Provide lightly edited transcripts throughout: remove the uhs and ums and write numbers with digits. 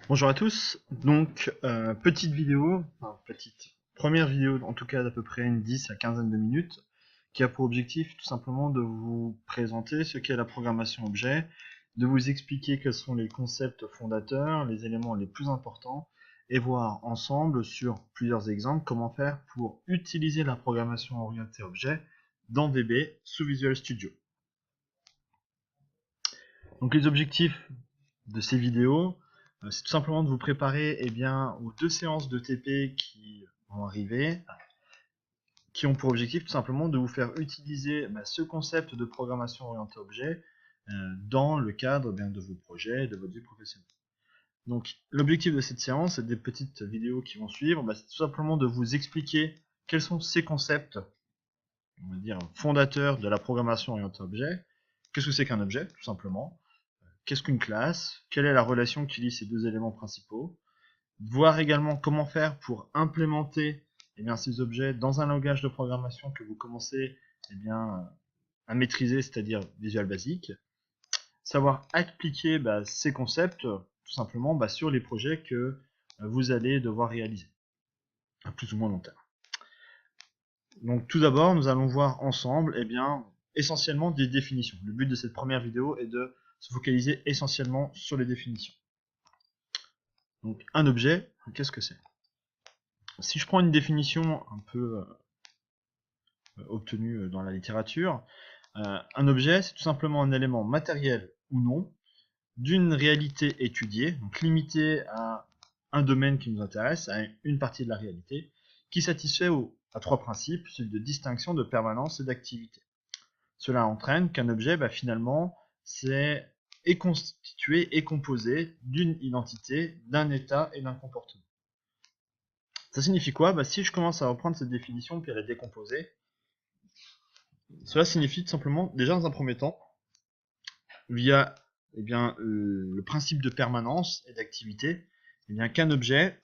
Bonjour à tous, donc petite vidéo, enfin petite première vidéo en tout cas d'à peu près une 10 à quinzaine de minutes, qui a pour objectif tout simplement de vous présenter ce qu'est la programmation objet, de vous expliquer quels sont les concepts fondateurs, les éléments les plus importants, et voir ensemble sur plusieurs exemples comment faire pour utiliser la programmation orientée objet dans VB sous Visual Studio. Donc les objectifs de ces vidéos, c'est tout simplement de vous préparer aux 2 séances de TP qui vont arriver, qui ont pour objectif tout simplement de vous faire utiliser ce concept de programmation orientée objet dans le cadre de vos projets, de votre vie professionnelle. Donc l'objectif de cette séance et des petites vidéos qui vont suivre, c'est tout simplement de vous expliquer quels sont ces concepts, on va dire, fondateurs de la programmation orientée objet. Qu'est-ce que c'est qu'un objet, tout simplement? Qu'est-ce qu'une classe? Quelle est la relation qui lie ces deux éléments principaux? Voir également comment faire pour implémenter ces objets dans un langage de programmation que vous commencez à maîtriser, c'est-à-dire Visual Basic. Savoir appliquer ces concepts tout simplement sur les projets que vous allez devoir réaliser, à plus ou moins long terme. Donc tout d'abord, nous allons voir ensemble essentiellement des définitions. Le but de cette première vidéo est de se focaliser essentiellement sur les définitions. Donc un objet, qu'est-ce que c'est? Si je prends une définition un peu obtenue dans la littérature, un objet c'est tout simplement un élément matériel ou non d'une réalité étudiée, donc limité à un domaine qui nous intéresse, à une partie de la réalité, qui satisfait à 3 principes, celui de distinction, de permanence et d'activité. Cela entraîne qu'un objet, finalement, est constitué et composé d'une identité, d'un état et d'un comportement. Ça signifie quoi? Si je commence à reprendre cette définition puis à la décomposer, cela signifie tout simplement, déjà dans un premier temps, via le principe de permanence et d'activité, qu'un objet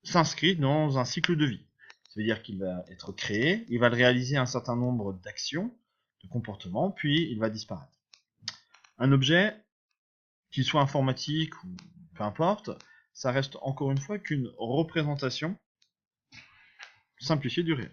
s'inscrit dans un cycle de vie. Ça veut dire qu'il va être créé, il va réaliser un certain nombre d'actions, de comportements, puis il va disparaître. Un objet, qu'il soit informatique ou peu importe, ça reste encore une fois qu'une représentation simplifiée du réel.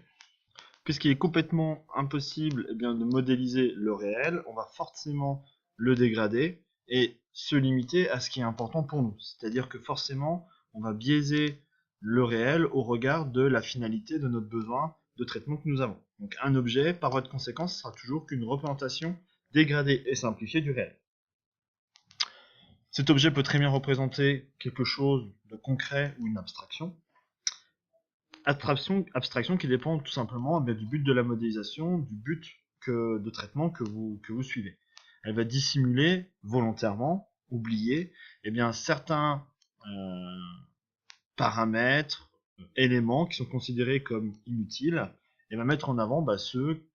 Puisqu'il est complètement impossible de modéliser le réel, on va forcément le dégrader et se limiter à ce qui est important pour nous. C'est-à-dire que forcément, on va biaiser le réel au regard de la finalité de notre besoin de traitement que nous avons. Donc un objet, par voie de conséquence, sera toujours qu'une représentation dégradée et simplifiée du réel. Cet objet peut très bien représenter quelque chose de concret ou une abstraction. Abstraction qui dépend tout simplement du but de la modélisation, du but de traitement que vous suivez. Elle va dissimuler volontairement, oublier certains paramètres, éléments qui sont considérés comme inutiles et va mettre en avant ceux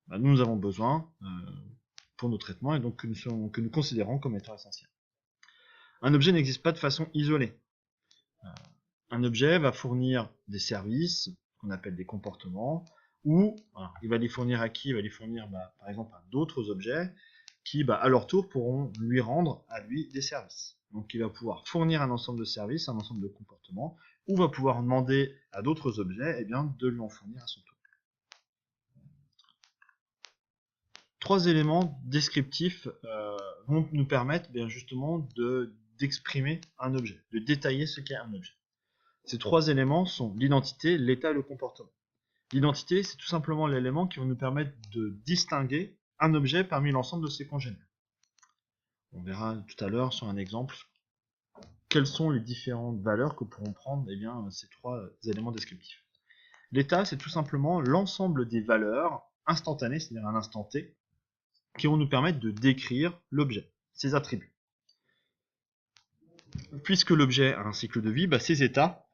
dont nous avons besoin pour nos traitements et donc que nous considérons comme étant essentiels. Un objet n'existe pas de façon isolée. Un objet va fournir des services, qu'on appelle des comportements, ou il va les fournir à qui? Il va les fournir par exemple à d'autres objets qui, à leur tour, pourront lui rendre à lui des services. Donc il va pouvoir fournir un ensemble de services, un ensemble de comportements, ou va pouvoir demander à d'autres objets de lui en fournir à son tour. 3 éléments descriptifs vont nous permettre justement d'exprimer un objet, de détailler ce qu'est un objet. Ces 3 éléments sont l'identité, l'état et le comportement. L'identité, c'est tout simplement l'élément qui va nous permettre de distinguer un objet parmi l'ensemble de ses congénères. On verra tout à l'heure sur un exemple quelles sont les différentes valeurs que pourront prendre ces 3 éléments descriptifs. L'état, c'est tout simplement l'ensemble des valeurs instantanées, c'est-à-dire à l'instant T, qui vont nous permettre de décrire l'objet, ses attributs. Puisque l'objet a un cycle de vie, ses états,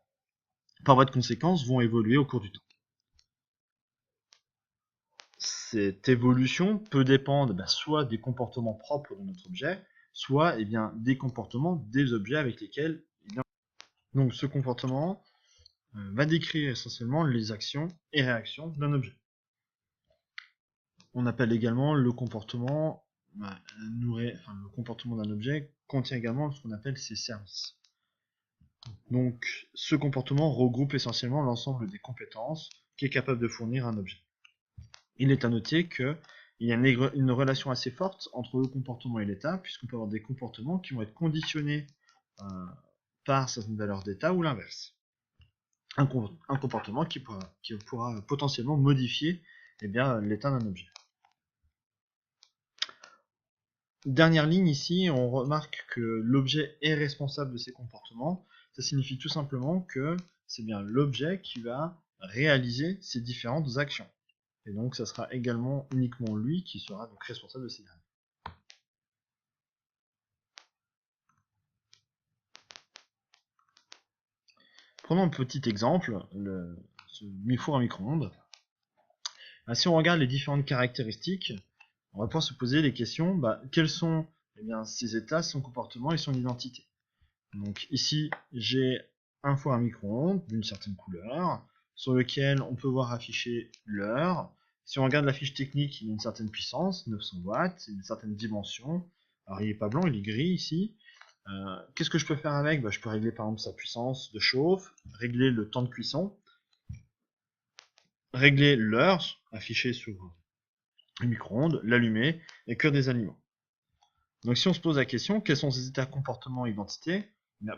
par voie de conséquence, vont évoluer au cours du temps. Cette évolution peut dépendre soit des comportements propres de notre objet, soit des comportements des objets avec lesquels il est. Donc ce comportement va décrire essentiellement les actions et réactions d'un objet. On appelle également le comportement le comportement d'un objet contient également ce qu'on appelle ses services. Donc, ce comportement regroupe essentiellement l'ensemble des compétences qu'est capable de fournir un objet. Il est à noter qu'il y a une relation assez forte entre le comportement et l'état, puisqu'on peut avoir des comportements qui vont être conditionnés par certaines valeurs d'état ou l'inverse. Un comportement qui pourra potentiellement modifier l'état d'un objet. Dernière ligne ici, on remarque que l'objet est responsable de ses comportements. Ça signifie tout simplement que c'est bien l'objet qui va réaliser ces différentes actions. Et donc ça sera également uniquement lui qui sera donc responsable de ces dernières. Prenons un petit exemple, ce four à micro-ondes. Si on regarde les différentes caractéristiques, on va pouvoir se poser les questions, quels sont ses états, son comportement et son identité. Donc ici, j'ai un four à micro-ondes d'une certaine couleur, sur lequel on peut voir afficher l'heure. Si on regarde la fiche technique, il y a une certaine puissance, 900 watts, une certaine dimension. Alors il n'est pas blanc, il est gris ici. Qu'est-ce que je peux faire avec ? Je peux régler par exemple sa puissance de chauffe, régler le temps de cuisson, régler l'heure affichée sur le micro-ondes, l'allumer et cuire des aliments. Donc si on se pose la question, quels sont ses états, comportements, identité ?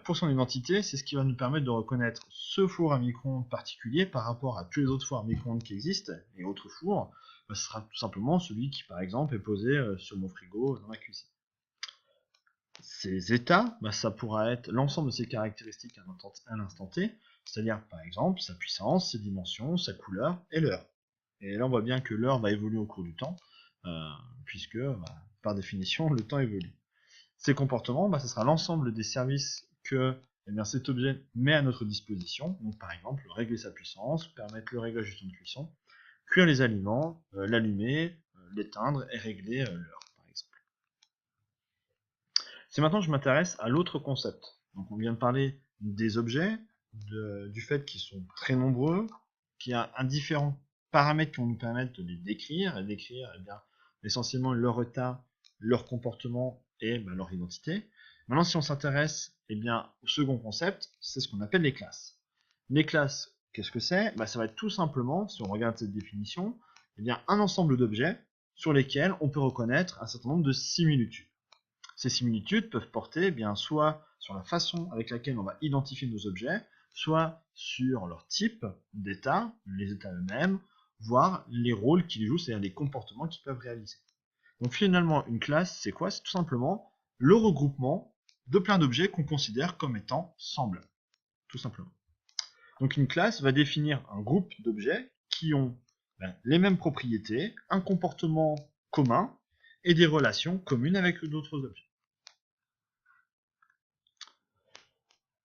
Pour son identité, c'est ce qui va nous permettre de reconnaître ce four à micro-ondes particulier par rapport à tous les autres fours à micro-ondes qui existent et autres fours. Ce sera tout simplement celui qui, par exemple, est posé sur mon frigo dans ma cuisine. Ces états, ça pourra être l'ensemble de ses caractéristiques à l'instant T, c'est-à-dire par exemple sa puissance, ses dimensions, sa couleur et l'heure. Et là on voit bien que l'heure va évoluer au cours du temps, puisque par définition le temps évolue. Ces comportements, ce sera l'ensemble des services que cet objet met à notre disposition. Donc par exemple régler sa puissance, permettre le réglage du temps de cuisson, cuire les aliments, l'allumer, l'éteindre et régler l'heure. Si maintenant je m'intéresse à l'autre concept, donc on vient de parler des objets, du fait qu'ils sont très nombreux, qu'il y a différents paramètres qui vont nous permettre de les décrire, et décrire essentiellement leur état, leur comportement et leur identité. Maintenant si on s'intéresse au second concept, c'est ce qu'on appelle les classes. Les classes, qu'est-ce que c'est ? Ça va être tout simplement, si on regarde cette définition, un ensemble d'objets sur lesquels on peut reconnaître un certain nombre de similitudes. Ces similitudes peuvent porter soit sur la façon avec laquelle on va identifier nos objets, soit sur leur type d'état, les états eux-mêmes, voire les rôles qu'ils jouent, c'est-à-dire les comportements qu'ils peuvent réaliser. Donc finalement, une classe, c'est quoi ? C'est tout simplement le regroupement de plein d'objets qu'on considère comme étant semblables, tout simplement. Donc une classe va définir un groupe d'objets qui ont les mêmes propriétés, un comportement commun et des relations communes avec d'autres objets.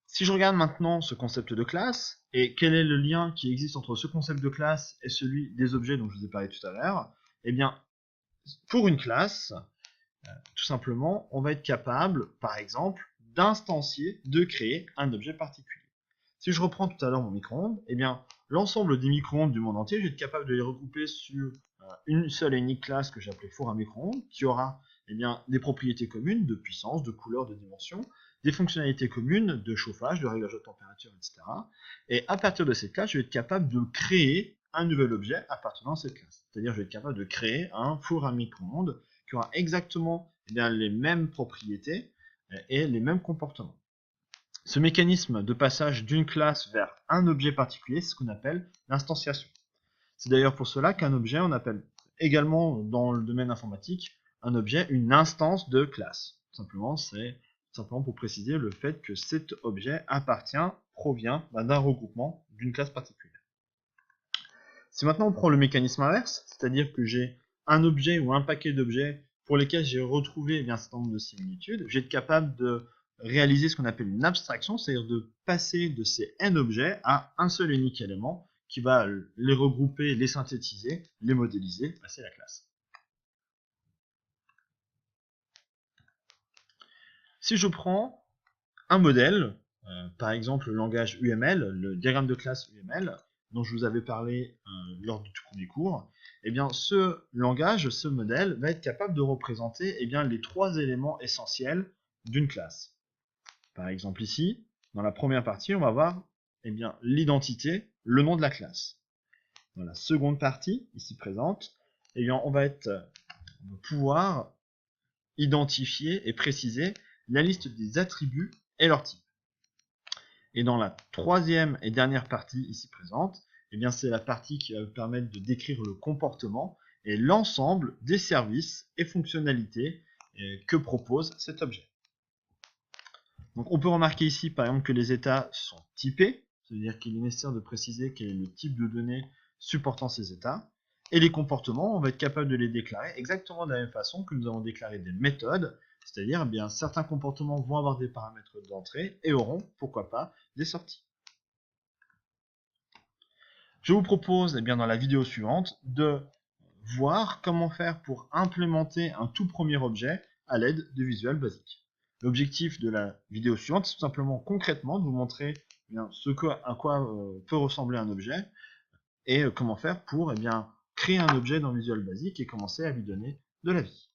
Si je regarde maintenant ce concept de classe, et quel est le lien qui existe entre ce concept de classe et celui des objets dont je vous ai parlé tout à l'heure, pour une classe, tout simplement, on va être capable, par exemple, d'instancier, de créer un objet particulier. Si je reprends tout à l'heure mon micro-ondes, l'ensemble des micro-ondes du monde entier, je vais être capable de les regrouper sur une seule et unique classe que j'ai appelée four à micro-ondes, qui aura des propriétés communes de puissance, de couleur, de dimension, des fonctionnalités communes de chauffage, de réglage de température, etc. Et à partir de cette classe, je vais être capable de créer un nouvel objet appartenant à cette classe. C'est-à-dire, je vais être capable de créer un four à micro-ondes qui aura exactement les mêmes propriétés et les mêmes comportements. Ce mécanisme de passage d'une classe vers un objet particulier, c'est ce qu'on appelle l'instanciation. C'est d'ailleurs pour cela qu'un objet, on appelle également dans le domaine informatique, un objet une instance de classe. Simplement, c'est simplement pour préciser le fait que cet objet provient d'un regroupement d'une classe particulière. Si maintenant on prend le mécanisme inverse, c'est-à-dire que j'ai un objet ou un paquet d'objets pour lesquels j'ai retrouvé un certain nombre de similitudes, je vais être capable de réaliser ce qu'on appelle une abstraction, c'est-à-dire de passer de ces n objets à un seul et unique élément qui va les regrouper, les synthétiser, les modéliser, c'est la classe. Si je prends un modèle, par exemple le langage UML, le diagramme de classe UML, dont je vous avais parlé lors du tout premier cours, eh bien, ce langage, ce modèle, va être capable de représenter eh bien, les 3 éléments essentiels d'une classe. Par exemple ici, dans la première partie, on va voir eh bien, l'identité, le nom de la classe. Dans la seconde partie, ici présente, eh bien, on va pouvoir identifier et préciser la liste des attributs et leur type. Et dans la troisième et dernière partie ici présente, eh bien c'est la partie qui va vous permettre de décrire le comportement et l'ensemble des services et fonctionnalités que propose cet objet. Donc on peut remarquer ici par exemple que les états sont typés, c'est-à-dire qu'il est nécessaire de préciser quel est le type de données supportant ces états. Et les comportements, on va être capable de les déclarer exactement de la même façon que nous avons déclaré des méthodes, c'est-à-dire eh bien certains comportements vont avoir des paramètres d'entrée et auront, pourquoi pas, des sorties. Je vous propose eh bien, dans la vidéo suivante de voir comment faire pour implémenter un tout premier objet à l'aide de Visual Basic. L'objectif de la vidéo suivante, c'est tout simplement concrètement de vous montrer eh bien, à quoi peut ressembler un objet et comment faire pour eh bien, créer un objet dans Visual Basic et commencer à lui donner de la vie.